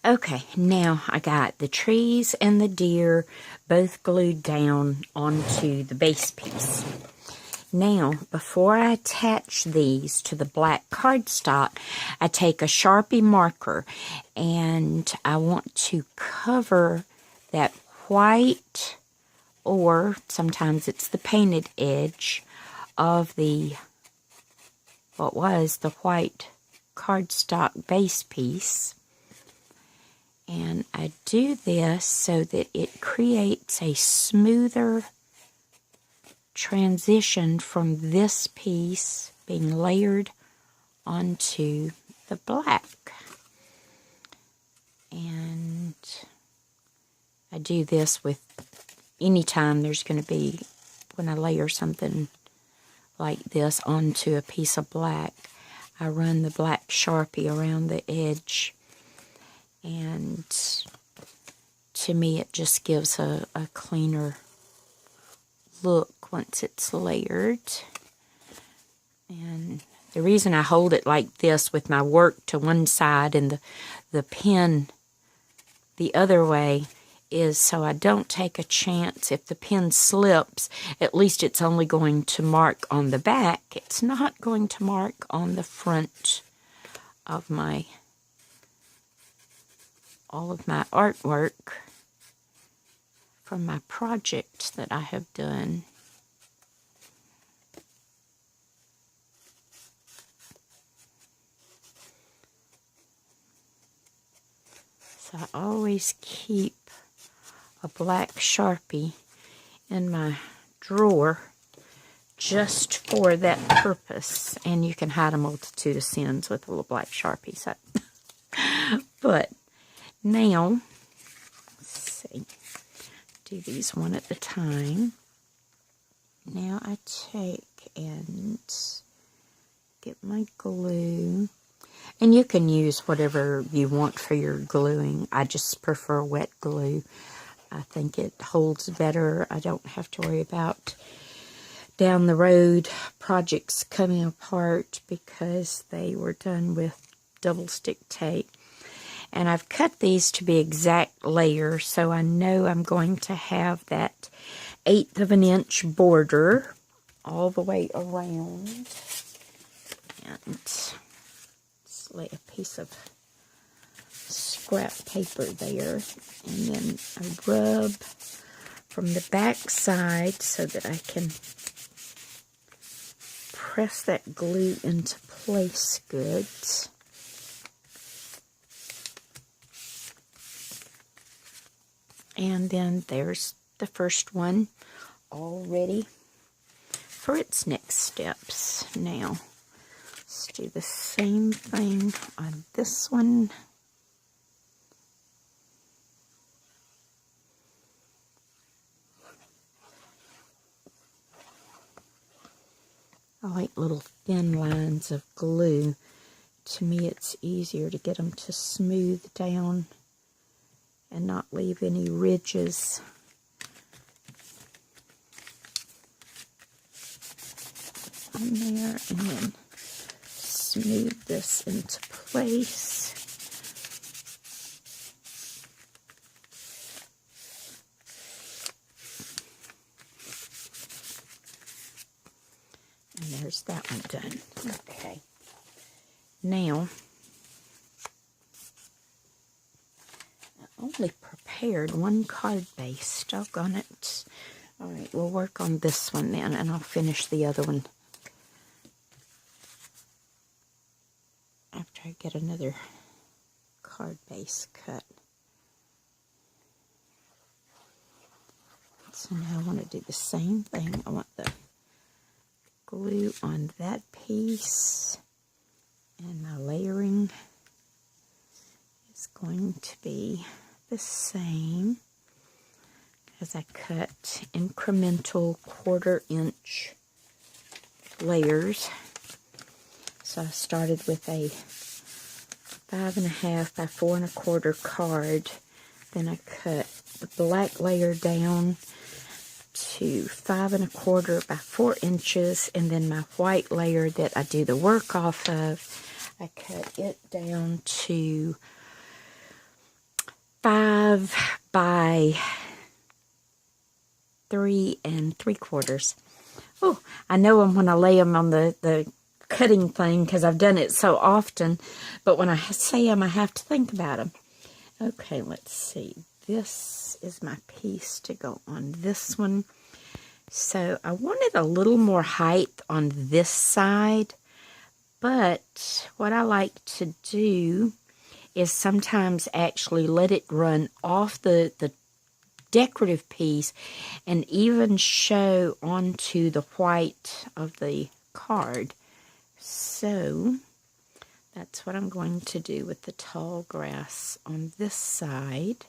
Okay, now I got the trees and the deer both glued down onto the base piece. Now, before I attach these to the black cardstock, I take a Sharpie marker and I want to cover that white, or sometimes it's the painted edge of what was the white cardstock base piece. And I do this so that it creates a smoother transition from this piece being layered onto the black. And I do this with any time there's going to be, when I layer something like this onto a piece of black, I run the black Sharpie around the edge. And to me, it just gives a cleaner look once it's layered. And the reason I hold it like this with my work to one side and the pen the other way is so I don't take a chance. If the pen slips, at least it's only going to mark on the back. It's not going to mark on the front of all of my artwork from my project that I have done. So I always keep a black Sharpie in my drawer just for that purpose. And you can hide a multitude of sins with a little black Sharpie. So. But now, let's see, do these one at a time. Now I take and get my glue. And you can use whatever you want for your gluing. I just prefer wet glue. I think it holds better. I don't have to worry about down the road projects coming apart because they were done with double stick tape. And I've cut these to be exact layers, so I know I'm going to have that 1/8 of an inch border all the way around. And just lay a piece of scrap paper there. And then I rub from the back side so that I can press that glue into place good. And then there's the first one all ready for its next steps. Now, let's do the same thing on this one. I like little thin lines of glue. To me, it's easier to get them to smooth down and not leave any ridges. On there, and then smooth this into place. And there's that one done. Okay. Now, only prepared one card base. Doggone it. Alright, we'll work on this one then, and I'll finish the other one after I get another card base cut. So now I want to do the same thing. I want the glue on that piece, and my layering is going to be the same as I cut incremental 1/4 inch layers. So I started with a 5.5 by 4 1/4 card. Then I cut the black layer down to 5 1/4 by 4 inches, and then my white layer that I do the work off of, I cut it down to 5 by 3 3/4. Oh, I know them when I lay them on the cutting thing because I've done it so often. But when I say them, I have to think about them. Okay, let's see. This is my piece to go on this one. So I wanted a little more height on this side. But what I like to do is sometimes actually let it run off the decorative piece and even show onto the white of the card. So that's what I'm going to do with the tall grass on this side.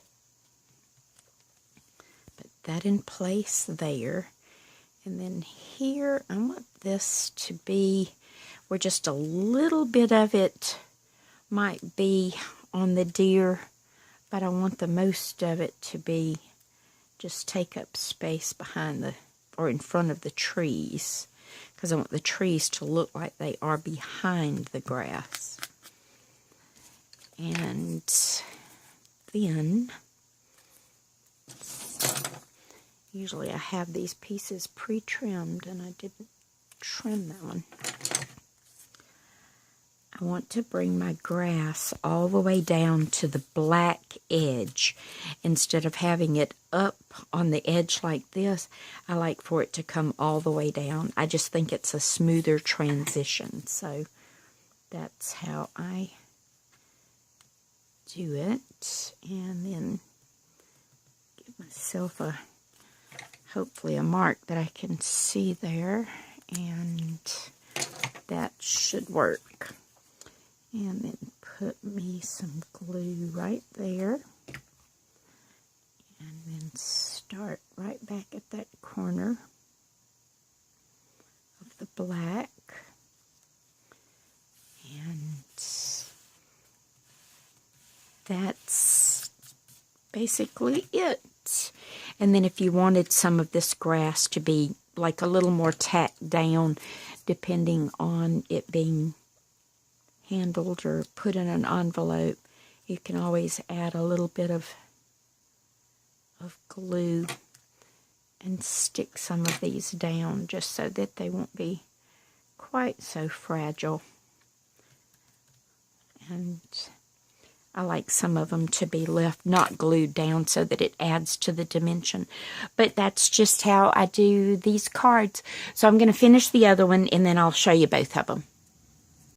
Put that in place there. And then here I want this to be where just a little bit of it might be on the deer, but I want the most of it to be just take up space behind the, or in front of the trees, because I want the trees to look like they are behind the grass. And then, usually I have these pieces pre-trimmed, and I didn't trim that one. I want to bring my grass all the way down to the black edge. Instead of having it up on the edge like this, I like for it to come all the way down. I just think it's a smoother transition. So that's how I do it. And then give myself hopefully a mark that I can see there. And that should work. And then put me some glue right there. And then start right back at that corner of the black. And that's basically it. And then if you wanted some of this grass to be like a little more tacked down, depending on it being handled or put in an envelope, you can always add a little bit of glue and stick some of these down just so that they won't be quite so fragile. And I like some of them to be left not glued down so that it adds to the dimension. But that's just how I do these cards. So I'm going to finish the other one and then I'll show you both of them.